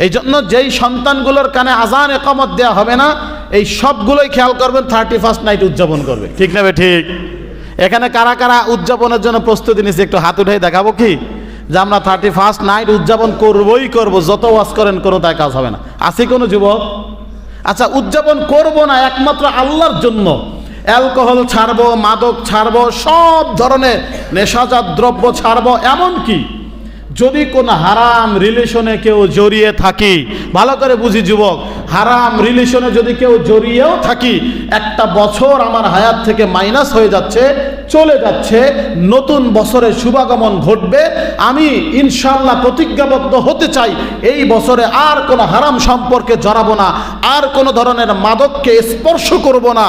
এই জন্য যেই সন্তানগুলোর কানে আজান ইকামত দেওয়া হবে না, এই সবগুলোই খেয়াল করবেন 31st নাইট উদযাপন করবে। ঠিক না ঠিক? এখানে কারা কারা উদযাপনের জন্য প্রস্তুতি নিচ্ছে একটু হাত উঠাই দেখাবো কি যে আমরা 31st নাইট উদযাপন করবই করব, যত ওয়াজ করেন কোনো তাই কাজ হবে না। আছে কোনো যুবক? আচ্ছা, উদযাপন করব না একমাত্র আল্লাহর জন্য, অ্যালকোহল ছাড়বো, মাদক ছাড়বো, সব ধরনের নেশাজাত দ্রব্য ছাড়বো, এমনকি যদি কোনো হারাম রিলেশনে কেউ জড়িয়ে থাকি, ভালো করে বুঝি যুবক, হারাম রিলেশনে যদি কেউ জড়িয়েও থাকি, একটা বছর আমার হায়াত থেকে মাইনাস হয়ে যাচ্ছে, চলে যাচ্ছে, নতুন বছরে শুভাগমন ঘটবে। আমি ইনশাআল্লাহ প্রতিজ্ঞাবদ্ধ হতে চাই এই বছরে আর কোনো হারাম সম্পর্কে জড়াবো না, আর কোনো ধরনের মাদককে স্পর্শ করব না,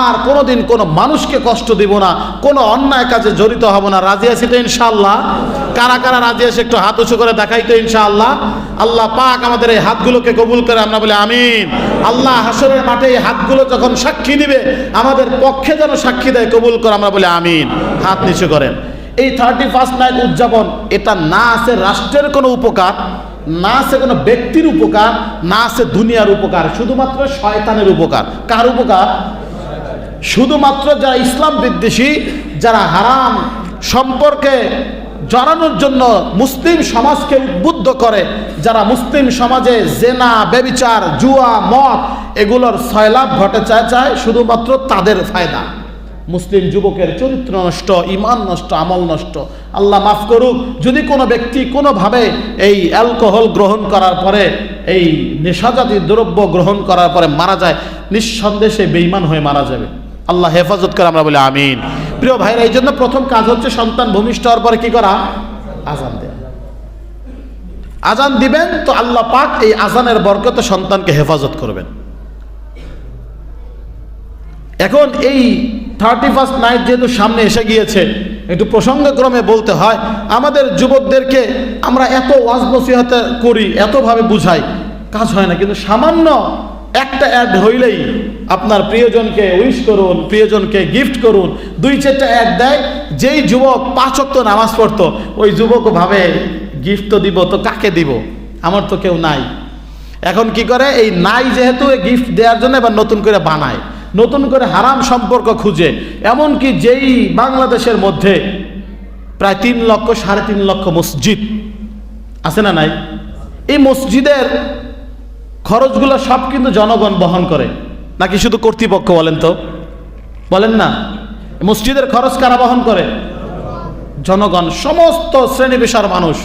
আর কোনোদিন কোনো মানুষকে কষ্ট দিব না, কোনো অন্যায় কাজে জড়িত হব না। রাজি আছি তো ইনশাআল্লাহ? কারা কারা রাজি আছে একটু হাত উঁচু করে দেখাই তো ইনশাআল্লাহ। আল্লাহ পাক আমাদের এই হাতগুলোকে কবুল করে, আমরা বলি আমিন। আল্লাহ হাসরের মাঠে এই হাতগুলো যখন সাক্ষী দিবে, আমাদের পক্ষে যেন সাক্ষী দেয়, কবুল করে, আমরা বলি আমিন। হাত নিচু করেন। এই 31st নাইট উদযাপন, এটা না আছে রাষ্ট্রের কোনো উপকার, না আছে কোনো ব্যক্তির উপকার, না আছে দুনিয়ার উপকার, শুধুমাত্র শয়তানের উপকার। কার উপকার? শুধুমাত্র যারা ইসলাম বিদ্বেষী, যারা হারাম সম্পর্কে জড়ানোর জন্য মুসলিম সমাজকে উদ্বুদ্ধ করে, যারা মুসলিম সমাজে জেনা, ব্যভিচার, জুয়া, মদ এগুলোর সয়লাভ ঘটে চায়, শুধুমাত্র তাদের ফায়দা। মুসলিম যুবকের চরিত্র নষ্ট, ঈমান নষ্ট, আমল নষ্ট। আল্লাহ মাফ করুক, যদি কোনো ব্যক্তি কোনোভাবে এই অ্যালকোহল গ্রহণ করার পরে, এই নেশাজাতীয় দ্রব্য গ্রহণ করার পরে মারা যায়, নিঃসন্দেহে বেঈমান হয়ে মারা যাবে। আল্লাহ হেফাজত করে, আমরা বলি আমিন। প্রিয় ভাইরা, এই জন্য প্রথম কাজ হচ্ছে সন্তান ভূমিষ্ঠ হওয়ার পরে কি করা? আজান দেয়া। আজান দিবেন তো আল্লাহ পাক এই আজানের বরকতে সন্তানকে হেফাজত করবেন। এখন এই 31st নাইট যেহেতু সামনে এসে গিয়েছে, একটু প্রসঙ্গক্রমে বলতে হয়, আমাদের যুবকদেরকে আমরা এত ওয়াজ নসিহত করি, এতভাবে বুঝাই, কাজ হয় না। কিন্তু সামান্য একটা অ্যাড হইলেই আপনার প্রিয়জনকে উইশ করুন, প্রিয়জনকে গিফট করুন, 2-4টা অ্যাড দেয়। যেই যুবক 5 ওয়াক্ত নামাজ পড়তো, ওই যুবক ভাবে গিফট তো দিব, তো কাকে দিব, আমার তো কেউ নাই। এখন কি করে, এই নাই যেহেতু গিফট দেওয়ার জন্য এবার নতুন করে বানায়, নতুন করে হারাম সম্পর্ক খুঁজে। এমনকি যেই বাংলাদেশের মধ্যে প্রায় 3 লক্ষ 3.5 লক্ষ মসজিদ আছে না নাই, এই মসজিদের খরচগুলো সব কিন্তু জনগণ বহন করে, নাকি শুধু কর্তৃপক্ষ? বলেন তো, বলেন না। মসজিদের খরচ কারা বহন করে? জনগণ, সমস্ত শ্রেণী পেশার মানুষ।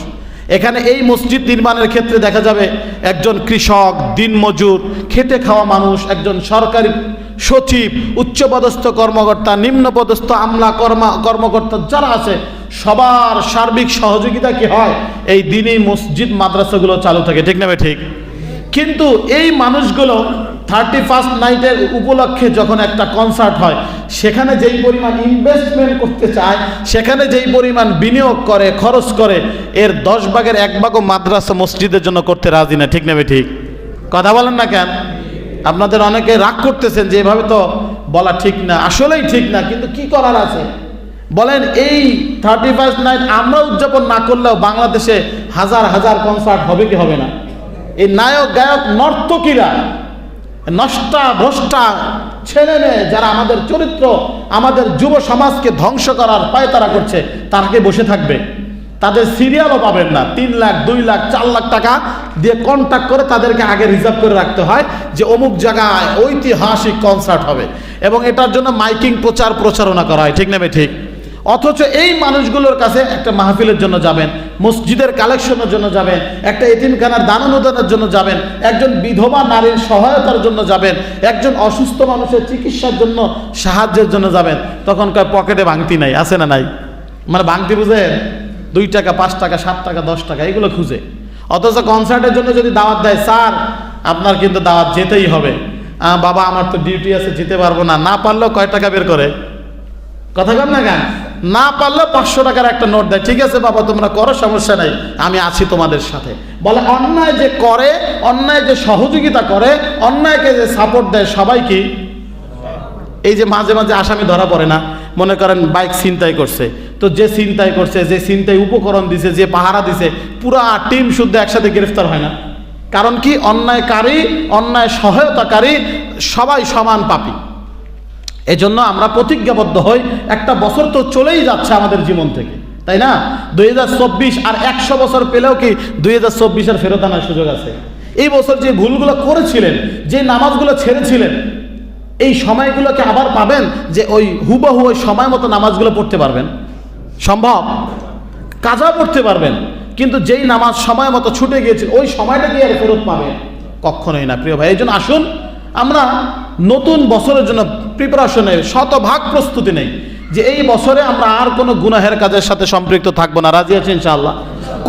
এখানে এই মসজিদ নির্মাণের ক্ষেত্রে দেখা যাবে একজন কৃষক, দিনমজুর, খেটে খাওয়া মানুষ, একজন সরকারি সচিব, উচ্চপদস্থ কর্মকর্তা, নিম্নপদস্থ আমলা কর্মকর্তা যারা আছে, সবার সার্বিক সহযোগিতা কি হয়, এই দিনই মসজিদ মাদ্রাসাগুলো চালু থাকে। ঠিক না ঠিক? কিন্তু এই মানুষগুলো 31st নাইটের উপলক্ষে যখন একটা কনসার্ট হয়, সেখানে যেই পরিমাণ ইনভেস্টমেন্ট করতে চায়, সেখানে যেই পরিমাণ বিনিয়োগ করে, খরচ করে, এর 10 ভাগের 1 ভাগও মাদ্রাসা মসজিদের জন্য করতে রাজি না। ঠিক না ঠিক? কথা বলেন না কেন? আপনাদের অনেকে রাগ করতেছেন যে এভাবে তো বলা ঠিক না, আসলেই ঠিক না, কিন্তু কি করার আছে বলেন? এই 31st নাইট আমরা উদযাপন না করলেও বাংলাদেশে হাজার হাজার কনসার্ট হবে কি হবে না? এই নায়ক, গায়ক, নর্তকীরা, নষ্টা ভ্রষ্টা ছেলে মেয়ে যারা আমাদের চরিত্র, আমাদের যুব সমাজকে ধ্বংস করার পায়তারা করছে, তারা কি বসে থাকবে? তাদের সিরিয়ালও পাবেন না। 3 লাখ, 2 লাখ, 4 লাখ টাকা দিয়ে কন্ট্যাক্ট করে তাদেরকে আগে রিজার্ভ করে রাখতে হয় যে অমুক জায়গায় ঐতিহাসিক কনসার্ট হবে, এবং এটার জন্য মাইকিং প্রচারণা করা হয়। ঠিক না ঠিক? অথচ এই মানুষগুলোর কাছে একটা মাহফিলের জন্য যাবেন, মসজিদের কালেকশনের জন্য যাবেন, একটা এতিমখানার দান অনুদানের জন্য যাবেন, একজন বিধবা নারীর সহায়তার জন্য যাবেন, একজন অসুস্থ মানুষের চিকিৎসার জন্য সাহায্যের জন্য যাবেন, তখন কয় পকেটে ভাঙতি নাই। আছে না নাই? মানে ভাঙতি বুঝেন? 2 টাকা, 5 টাকা, 7 টাকা, 10 টাকা এগুলো খুঁজে। অথচ কনসার্টের জন্য যদি দাওয়াত দেয়, স্যার আপনার কিন্তু দাওয়াত যেতেই হবে, বাবা আমার তো ডিউটি আছে, যেতে পারবো না। না পারলেও কয় টাকা বের করে? কথা কম না কেন? না পারলে 500 টাকার একটা নোট দেয়। ঠিক আছে বাবা, তোমরা করো, সমস্যা নাই, আমি আছি তোমাদের সাথে। বলে অন্যায় যে করে, অন্যায় যে সহযোগিতা করে, অন্যায়কে যে সাপোর্ট দেয়, সবাই কি এই যে মাঝে মাঝে আসামি ধরা পড়ে না? মনে করেন বাইক ছিনতাই করছে, তো যে ছিনতাই করছে, যে ছিনতাই উপকরণ দিছে, যে পাহারা দিছে, পুরা টিম শুদ্ধ একসাথে গ্রেফতার হয় না? কারণ কি, অন্যায়কারী, অন্যায় সহায়তাকারী সবাই সমান পাপী। এজন্য আমরা প্রতিজ্ঞাবদ্ধ হই, একটা বছর তো চলেই যাচ্ছে আমাদের জীবন থেকে, তাই না? 2024 আর 100 বছর পেলেও কি 2024-এর ফেরত আনার সুযোগ আছে? এই বছর যে ভুলগুলো করেছিলেন, যে নামাজগুলো ছেড়েছিলেন, এই সময়গুলোকে আবার পাবেন যে ওই হুবহু ওই সময় মতো নামাজগুলো পড়তে পারবেন? সম্ভব? কাজা পড়তে পারবেন, কিন্তু যেই নামাজ সময় মতো ছুটে গিয়েছিল ওই সময়টা কি আর ফেরত পাবেন? কখনোই না প্রিয় ভাই। এই জন্য আসুন আমরা নতুন বছরের জন্য প্রিপারেশনে শতভাগ প্রস্তুতি নেই, যে এই বছরে আমরা আর কোনো গুনাহের কাজের সাথে সম্পৃক্ত থাকবো না। রাজি আছি ইনশাআল্লাহ?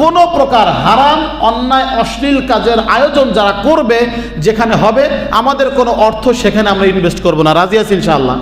কোনো প্রকার হারাম, অন্যায়, অশ্লীল কাজের আয়োজন যারা করবে, যেখানে হবে আমাদের কোনো অর্থ সেখানে আমরা ইনভেস্ট করবো না। রাজি আছি ইনশাআল্লাহ?